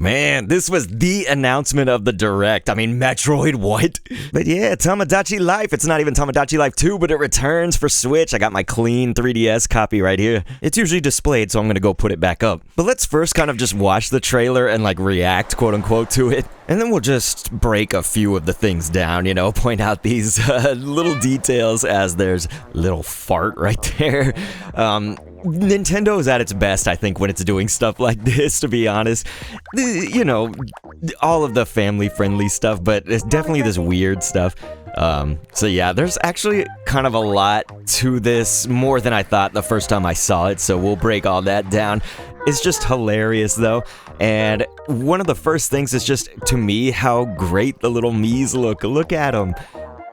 Man, this was the announcement of the Direct. I mean, Metroid, what? But yeah, Tomodachi Life. It's not even Tomodachi Life 2, but it returns for Switch. I got my clean 3DS copy right here. It's usually displayed, so I'm gonna go put it back up. But let's first kind of just watch the trailer and like react, quote unquote, to it. And then we'll just break a few of the things down, you know, point out these little details as there's little fart right there. Nintendo is at its best, I think, when it's doing stuff like this, to be honest. You know, all of the family-friendly stuff, but it's definitely this weird stuff. So yeah, there's actually kind of a lot to this, more than I thought the first time I saw it, so we'll break all that down. It's just hilarious, though, and one of the first things is just, to me, how great the little Miis look. Look at them.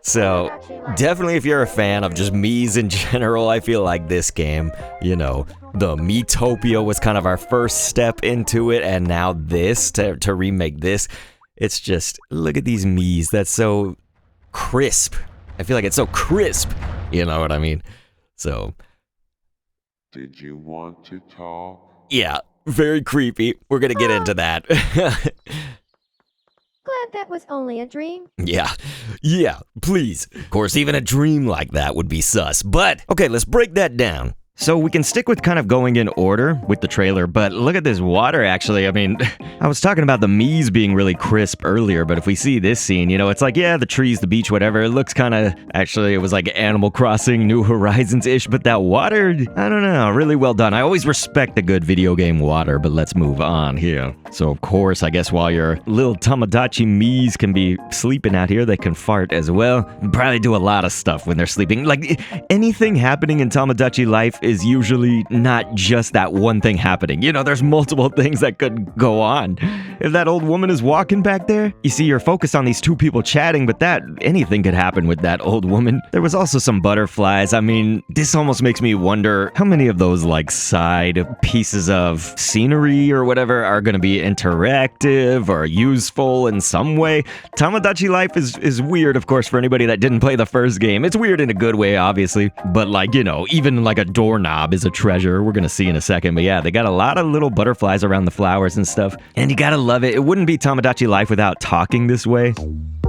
So, definitely if you're a fan of just Miis in general, I feel like this game, you know, the Miitopia was kind of our first step into it, and now this, to remake this, it's just, look at these Miis, that's so crisp. I feel like it's so crisp, you know what I mean? So... Did you want to talk? Yeah, very creepy. We're gonna get into that. Glad that was only a dream. Yeah, please. Of course, even a dream like that would be sus. But, okay, let's break that down. So we can stick with kind of going in order with the trailer, but look at this water, actually. I mean, I was talking about the Miis being really crisp earlier, but if we see this scene, you know, it's like, yeah, the trees, the beach, whatever. It looks kind of, actually, it was like Animal Crossing, New Horizons-ish, but that water, I don't know, really well done. I always respect a good video game water, but let's move on here. So, of course, I guess while your little Tomodachi Miis can be sleeping out here, they can fart as well. Probably do a lot of stuff when they're sleeping. Like, anything happening in Tomodachi Life is usually not just that one thing happening. You know, there's multiple things that could go on. If that old woman is walking back there, you see you're focused on these two people chatting, but anything could happen with that old woman. There was also some butterflies. I mean, this almost makes me wonder how many of those like side pieces of scenery or whatever are going to be interactive or useful in some way. Tomodachi Life is weird, of course, for anybody that didn't play the first game. It's weird in a good way, obviously, but like, you know, even like a doorknob is a treasure. We're gonna see in a second, but yeah, they got a lot of little butterflies around the flowers and stuff, and you gotta love it. It wouldn't be Tomodachi Life without talking this way.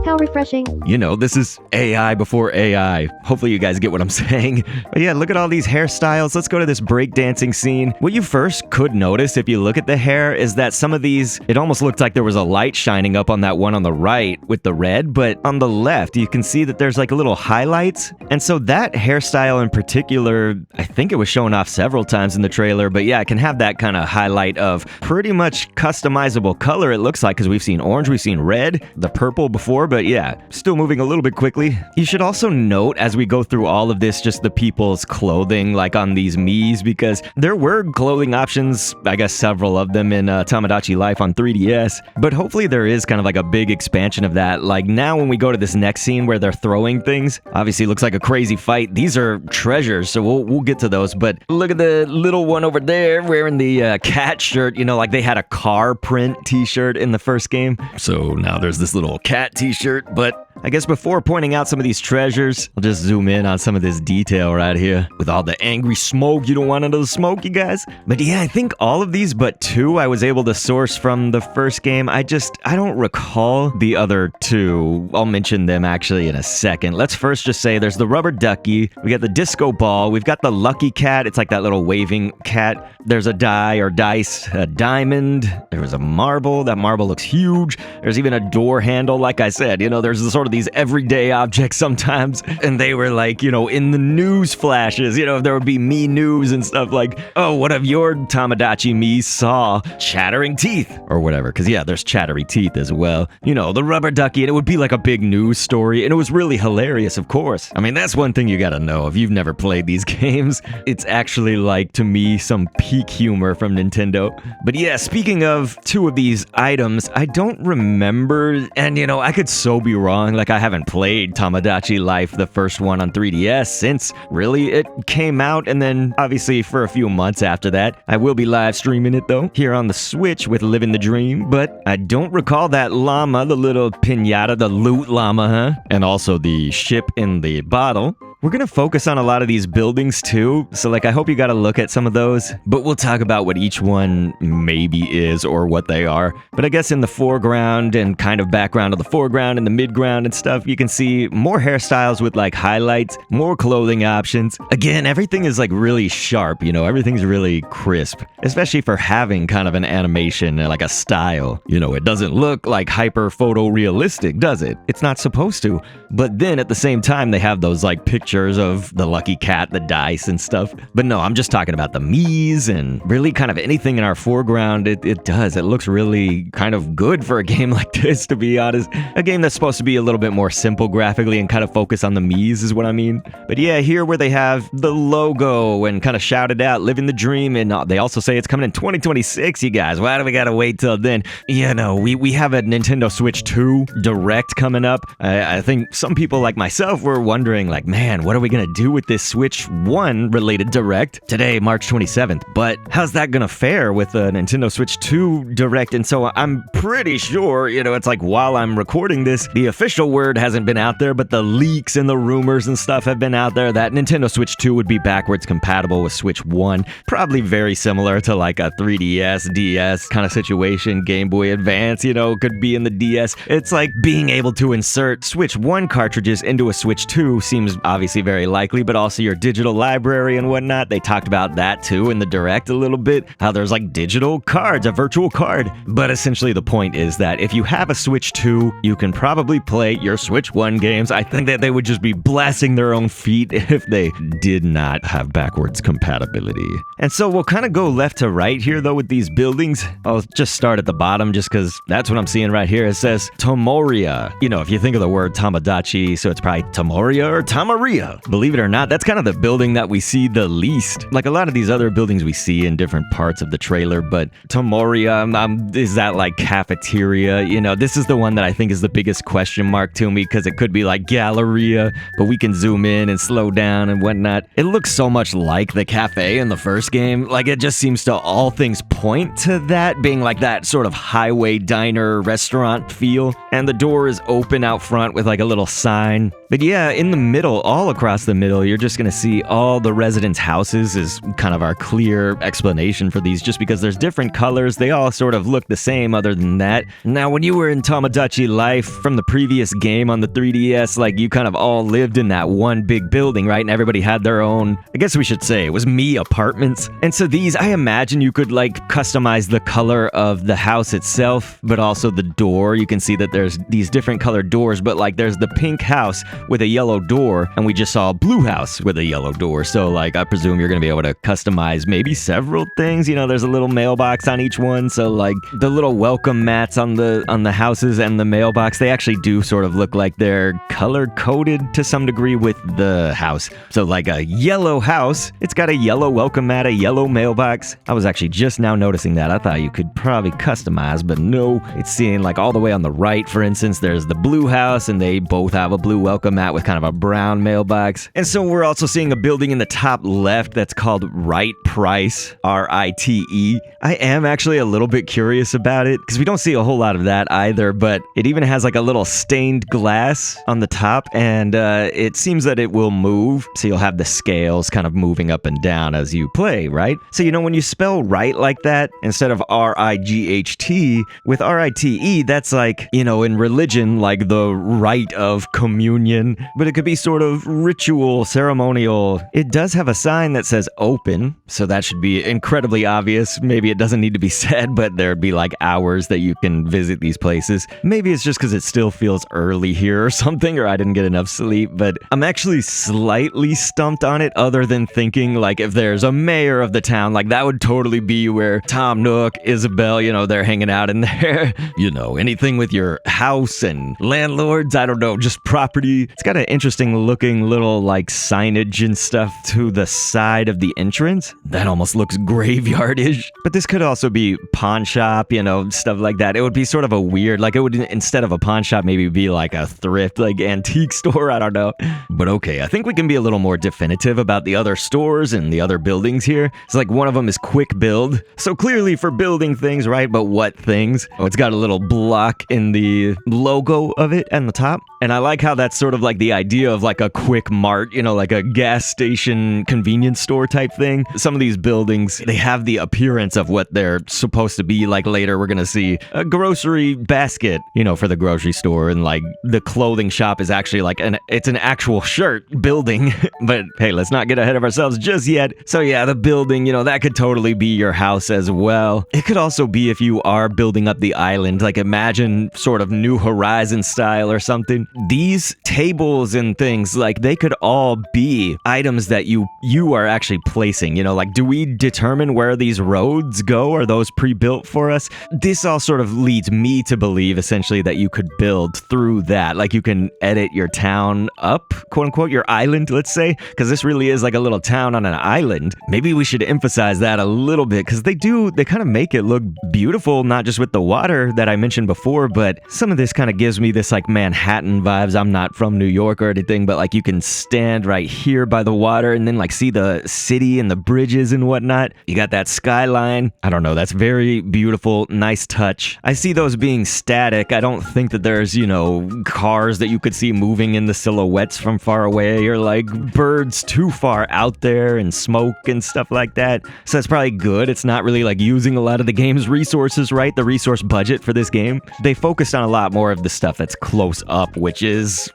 How refreshing. You know, this is AI before AI. Hopefully you guys get what I'm saying. But yeah, look at all these hairstyles. Let's go to this breakdancing scene. What you first could notice if you look at the hair is that some of these, it almost looked like there was a light shining up on that one on the right with the red, but on the left, you can see that there's like a little highlights. And so that hairstyle in particular, I think it was shown off several times in the trailer, but yeah, it can have that kind of highlight of pretty much customizable color, it looks like, because we've seen orange, we've seen red, the purple before, but yeah, still moving a little bit quickly. You should also note as we go through all of this, just the people's clothing, like on these Miis, because there were clothing options, I guess several of them in Tomodachi Life on 3DS, but hopefully there is kind of like a big expansion of that. Like now when we go to this next scene where they're throwing things, obviously looks like a crazy fight. These are treasures, so we'll get to those, but look at the little one over there wearing the cat shirt, you know, like they had a car print t-shirt in the first game. So now there's this little cat t-shirt. But I guess before pointing out some of these treasures, I'll just zoom in on some of this detail right here with all the angry smoke. You don't want none of the smoke, you guys? But yeah, I think all of these but two I was able to source from the first game. I don't recall the other two. I'll mention them actually in a second. Let's first just say there's the rubber ducky, we got the disco ball, we've got the lucky cat. It's like that little waving cat. There's a die or dice, a diamond. There was a marble. That marble looks huge. There's even a door handle, like I said. You know, there's sort of these everyday objects sometimes, and they were like, you know, in the news flashes, you know, there would be me news and stuff like, oh, one of your Tomodachi Miis saw chattering teeth, or whatever, because yeah, there's chattery teeth as well. You know, the rubber ducky, and it would be like a big news story, and it was really hilarious, of course. I mean, that's one thing you gotta know if you've never played these games. It's actually like, to me, some peak humor from Nintendo. But yeah, speaking of two of these items, I don't remember, and you know, I could so be wrong, like I haven't played Tomodachi Life, the first one on 3DS, since really it came out, and then obviously for a few months after that. I will be live streaming it though, here on the Switch with Living the Dream, but I don't recall that llama, the little piñata, the loot llama, huh? And also the ship in the bottle. We're gonna focus on a lot of these buildings too, so like I hope you got a look at some of those, but we'll talk about what each one maybe is or what they are. But I guess in the foreground and kind of background of the foreground and the midground and stuff, you can see more hairstyles with like highlights, more clothing options. Again, everything is like really sharp, you know, everything's really crisp, especially for having kind of an animation, like a style. You know, it doesn't look like hyper photorealistic, does it? It's not supposed to. But then at the same time, they have those like pictures of the lucky cat, the dice and stuff. But no, I'm just talking about the Miis and really kind of anything in our foreground. It does. It looks really kind of good for a game like this, to be honest. A game that's supposed to be a little bit more simple graphically and kind of focus on the Miis is what I mean. But yeah, here where they have the logo and kind of shouted out, living the dream, and they also say it's coming in 2026, you guys. Why do we gotta wait till then? You know, we have a Nintendo Switch 2 Direct coming up. I think some people like myself were wondering, like, man, what are we gonna do with this Switch 1 related Direct today, March 27th? But how's that gonna fare with a Nintendo Switch 2 Direct? And so I'm pretty sure, you know, it's like while I'm recording this, the official word hasn't been out there, but the leaks and the rumors and stuff have been out there that Nintendo Switch 2 would be backwards compatible with Switch 1. Probably very similar to like a 3DS, DS kind of situation. Game Boy Advance, you know, could be in the DS. It's like being able to insert Switch 1 cartridges into a Switch 2 seems obviously very likely, but also your digital library and whatnot. They talked about that too in the Direct a little bit, how there's like digital cards, a virtual card. But essentially the point is that if you have a Switch 2, you can probably play your Switch 1 games. I think that they would just be blasting their own feet if they did not have backwards compatibility. And so we'll kind of go left to right here though with these buildings. I'll just start at the bottom just because that's what I'm seeing right here. It says Tomoria. You know, if you think of the word Tomodachi, so it's probably Tomoria or Tamaria. Believe it or not, that's kind of the building that we see the least. Like a lot of these other buildings we see in different parts of the trailer, but Tomoria, is that like cafeteria? You know, this is the one that I think is the biggest question mark to me because it could be like Galleria, but we can zoom in and slow down and whatnot. It looks so much like the cafe in the first game. Like it just seems to all things point to that being like that sort of highway diner restaurant feel. And the door is open out front with like a little sign. But yeah, in the middle, all across the middle, you're just gonna see all the residents' houses is kind of our clear explanation for these, just because there's different colors. They all sort of look the same other than that. Now, when you were in Tomodachi Life from the previous game on the 3DS, like you kind of all lived in that one big building, right? And everybody had their own, I guess we should say, it was me apartments. And so these, I imagine you could like customize the color of the house itself, but also the door. You can see that there's these different colored doors, but like there's the pink house with a yellow door, and we just saw a blue house with a yellow door. So like I presume you're gonna be able to customize maybe several things. You know, there's a little mailbox on each one, so like the little welcome mats on the houses and the mailbox, they actually do sort of look like they're color coded to some degree with the house. So like a yellow house, it's got a yellow welcome mat, a yellow mailbox. I was actually just now noticing that. I thought you could probably customize, but no, it's seeing like all the way on the right, for instance, there's the blue house, and they both have a blue welcome mat with kind of a brown mailbox. And so we're also seeing a building in the top left that's called Right Price, R-I-T-E. I am actually a little bit curious about it because we don't see a whole lot of that either, but it even has like a little stained glass on the top, and it seems that it will move, so you'll have the scales kind of moving up and down as you play, right? So you know, when you spell right like that instead of R-I-G-H-T with R-I-T-E, that's like, you know, in religion, like the rite of communion, but it could be sort of ritual, ceremonial. It does have a sign that says open, so that should be incredibly obvious. Maybe it doesn't need to be said, but there'd be like hours that you can visit these places. Maybe it's just because it still feels early here or something, or I didn't get enough sleep, but I'm actually slightly stumped on it, other than thinking like if there's a mayor of the town, like that would totally be where Tom Nook, Isabel, you know, they're hanging out in there. You know, anything with your house and landlords, I don't know, just property. It's got an interesting looking little like signage and stuff to the side of the entrance. That almost looks graveyard-ish. But this could also be pawn shop, you know, stuff like that. It would be sort of a weird, like it would, instead of a pawn shop, maybe be like a thrift, like antique store, I don't know. But okay, I think we can be a little more definitive about the other stores and the other buildings here. It's like one of them is quick build. So clearly for building things, right? But what things? Oh, it's got a little block in the logo of it on the top. And I like how that's sort of like the idea of like a quick mart, like a gas station convenience store type thing. Some of these buildings, they have the appearance of what they're supposed to be. Like later, we're going to see a grocery basket, for the grocery store. And like the clothing shop is actually like it's an actual shirt building. But hey, let's not get ahead of ourselves just yet. So yeah, the building, that could totally be your house as well. It could also be if you are building up the island, like imagine sort of New Horizon style or something. These tables and things, like they could all be items that you are actually placing, like do we determine where these roads go? Are those pre-built for us? This all sort of leads me to believe essentially that you could build through that. Like you can edit your town up, quote unquote, your island, let's say, because this really is like a little town on an island. Maybe we should emphasize that a little bit because they kind of make it look beautiful, not just with the water that I mentioned before, but some of this kind of gives me this like Manhattan vibes. I'm not from New York or anything, but like you can stand right here by the water and then like see the city and the bridges and whatnot. You got that skyline. I don't know. That's very beautiful. Nice touch. I see those being static. I don't think that there's, cars that you could see moving in the silhouettes from far away or like birds too far out there and smoke and stuff like that. So that's probably good. It's not really like using a lot of the game's resources, right? The resource budget for this game. They focused on a lot more of the stuff that's close up,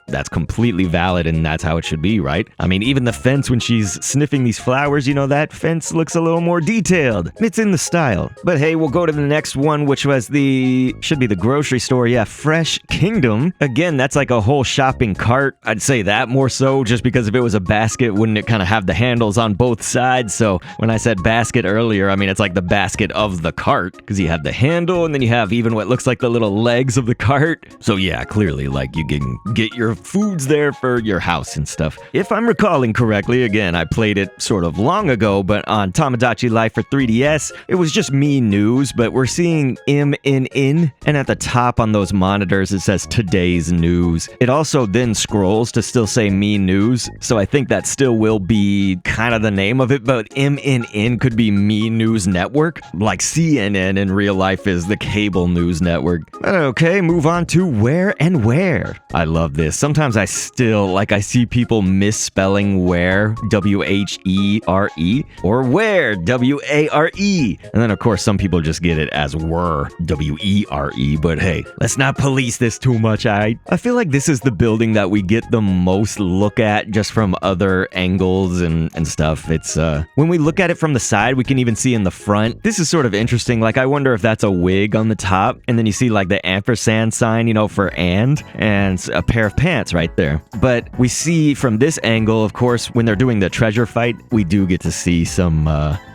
that's completely valid and that's how it should be, right? I mean, even the fence when she's sniffing these flowers, that fence looks a little more detailed. It's in the style. But hey, we'll go to the next one, which was should be the grocery store. Yeah, Fresh Kingdom. Again, that's like a whole shopping cart. I'd say that more so just because if it was a basket, wouldn't it kind of have the handles on both sides? So when I said basket earlier, I mean, it's like the basket of the cart because you have the handle and then you have even what looks like the little legs of the cart. So yeah, clearly like you can get your foods there for your house and stuff. If I'm recalling correctly, again, I played it sort of long ago, but on Tomodachi Life for 3DS, it was just Me News, but we're seeing MNN, and at the top on those monitors, it says Today's News. It also then scrolls to still say Me News, so I think that still will be kind of the name of it, but MNN could be Me News Network, like CNN in real life is the cable news network. Okay, move on to Where and Where. I love this. Sometimes I see people misspelling where, W-H-E-R-E, or where, W-A-R-E. And then, of course, some people just get it as were, W-E-R-E. But hey, let's not police this too much, I feel like this is the building that we get the most look at just from other angles and stuff. It's, when we look at it from the side, we can even see in the front. This is sort of interesting. Like, I wonder if that's a wig on the top. And then you see, like, the ampersand sign, for and a pair of pants right there. But we see from this angle, of course, when they're doing the treasure fight, we do get to see some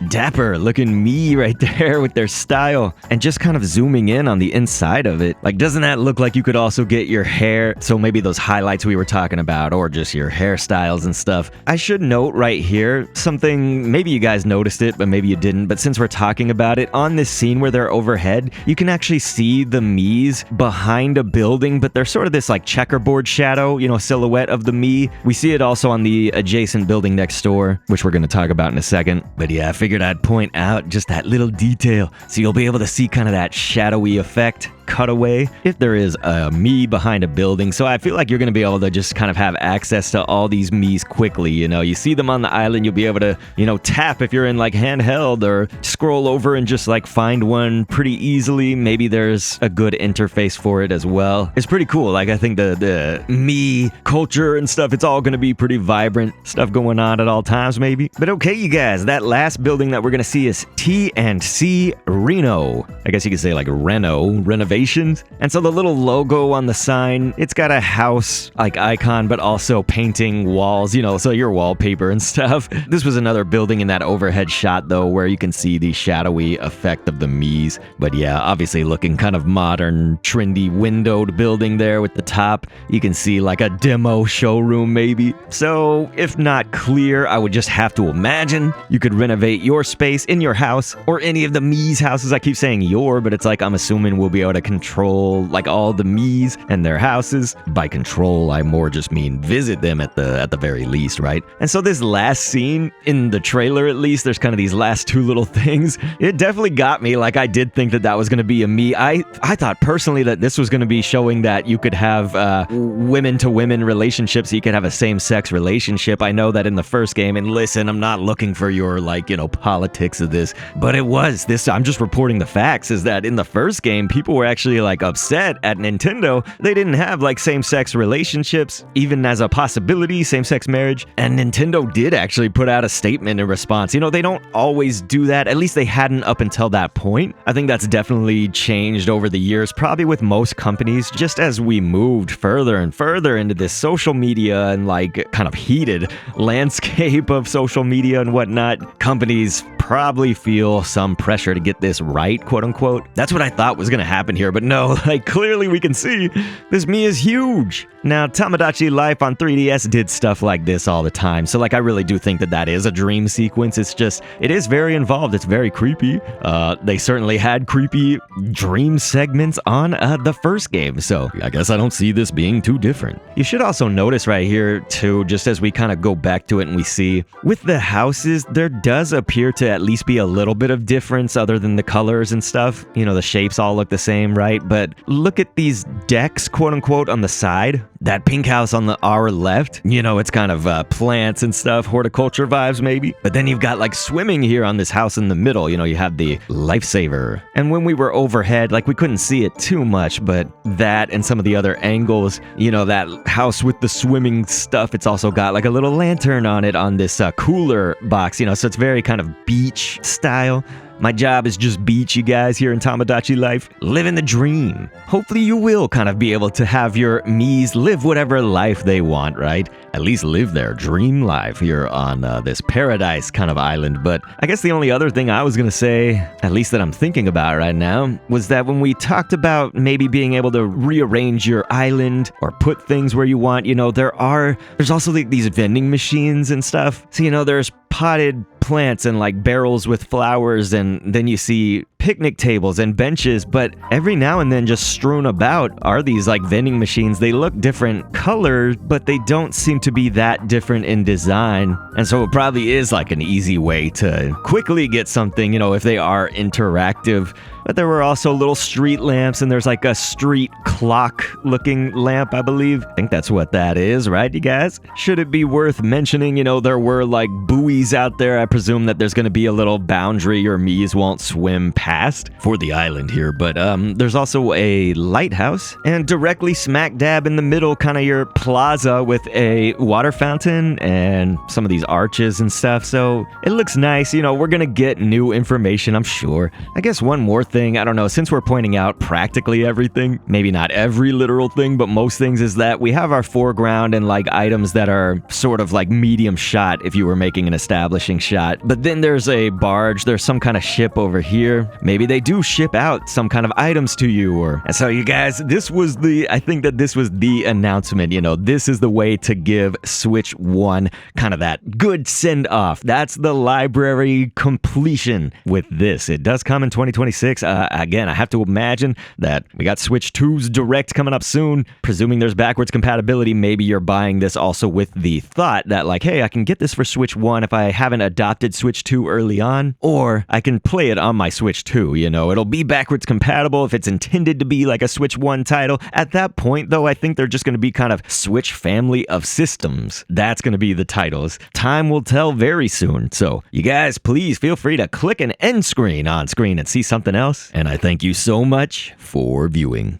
dapper looking me right there with their style. And just kind of zooming in on the inside of it. Like, doesn't that look like you could also get your hair? So maybe those highlights we were talking about, or just your hairstyles and stuff. I should note right here, something, maybe you guys noticed it, but maybe you didn't. But since we're talking about it, on this scene where they're overhead, you can actually see the Miis behind a building, but they're sort of this like checkerboard shadow, silhouette of the Mii. We see it also on the adjacent building next door, which we're going to talk about in a second. But yeah, I figured I'd point out just that little detail so you'll be able to see kind of that shadowy effect. Cutaway if there is a Mii behind a building. So I feel like you're going to be able to just kind of have access to all these Miis quickly. You see them on the island, you'll be able to, tap if you're in like handheld or scroll over and just like find one pretty easily. Maybe there's a good interface for it as well. It's pretty cool. Like I think the Mii culture and stuff, it's all going to be pretty vibrant stuff going on at all times maybe. But okay, you guys, that last building that we're going to see is T&C Reno. I guess you could say like renovations. And so the little logo on the sign, it's got a house like icon, but also painting walls, so your wallpaper and stuff. This was another building in that overhead shot though, where you can see the shadowy effect of the Miis. But yeah, obviously looking kind of modern, trendy windowed building there with the top. You can see like a demo showroom maybe. So if not clear, I would just have to imagine you could renovate your space in your house or any of the Mii's houses. I keep saying your, but it's like I'm assuming we'll be able to control like all the Miis and their houses. By control, I more just mean visit them at the very least, right? And so this last scene, in the trailer at least, there's kind of these last two little things. It definitely got me. Like, I did think that that was going to be a Mii. I thought personally that this was going to be showing that you could have women-to-women relationships. You could have a same-sex relationship. I know that in the first game, and listen, I'm not looking for your, like, you know, politics of this, but it was this. I'm just reporting the facts, is that in the first game, people were actually, like, upset at Nintendo. They didn't have, like, same-sex relationships, even as a possibility, same-sex marriage. And Nintendo did actually put out a statement in response. You know, they don't always do that. At least they hadn't up until that point. I think that's definitely changed over the years, probably with most companies, just as we moved further and further into this social media and like kind of heated landscape of social media and whatnot. Companies probably feel some pressure to get this right, quote unquote. That's what I thought was going to happen here, but no, like clearly we can see this Mii is huge. Now, Tomodachi Life on 3DS did stuff like this all the time, so like I really do think that that is a dream sequence. It's just, it is very involved, it's very creepy. They certainly had creepy dream segments on the first game, so I guess I don't see this being too different. You should also notice right here too, just as we kind of go back to it and we see, with the houses, there does appear to at least be a little bit of difference other than the colors and stuff. You know, the shapes all look the same, right? But look at these decks, quote unquote, on the side. That pink house on our left, you know, it's kind of plants and stuff, horticulture vibes maybe. But then you've got like swimming here on this house in the middle. You know, you have the lifesaver. And when we were overhead, like we couldn't see it too much, but that and some of the other angles, you know, that house with the swimming stuff, it's also got like a little lantern on it on this cooler box, you know, so it's very kind of beach style. My job is just beach, you guys, here in Tomodachi Life. Living the dream. Hopefully you will kind of be able to have your Miis live whatever life they want, right? At least live their dream life here on this paradise kind of island. But I guess the only other thing I was going to say, at least that I'm thinking about right now, was that when we talked about maybe being able to rearrange your island or put things where you want, you know, there's also like these vending machines and stuff. So, you know, there's potted plants and like barrels with flowers, and then you see picnic tables and benches, but every now and then just strewn about are these like vending machines. They look different colors, but they don't seem to be that different in design. And so it probably is like an easy way to quickly get something, you know, if they are interactive. But there were also little street lamps, and there's like a street clock looking lamp, I believe. I think that's what that is, right, you guys? Should it be worth mentioning, you know, there were like buoys out there. I presume that there's going to be a little boundary your Miis won't swim past for the island here. But there's also a lighthouse, and directly smack dab in the middle, kind of your plaza with a water fountain and some of these arches and stuff. So it looks nice. You know, we're going to get new information, I'm sure. I guess one more thing, I don't know, since we're pointing out practically everything, maybe not every literal thing, but most things, is that we have our foreground and like items that are sort of like medium shot if you were making an establishing shot. But then there's a barge, there's some kind of ship over here. Maybe they do ship out some kind of items to you. And so you guys, I think that this was the announcement. You know, this is the way to give Switch 1 kind of that good send off. That's the library completion with this. It does come in 2026. Again, I have to imagine that we got Switch 2's Direct coming up soon. Presuming there's backwards compatibility, maybe you're buying this also with the thought that like, hey, I can get this for Switch 1 if I haven't adopted Switch 2 early on, or I can play it on my Switch 2, you know. It'll be backwards compatible if it's intended to be like a Switch 1 title. At that point, though, I think they're just going to be kind of Switch family of systems. That's going to be the titles. Time will tell very soon. So, you guys, please feel free to click an end screen on screen and see something else. And I thank you so much for viewing.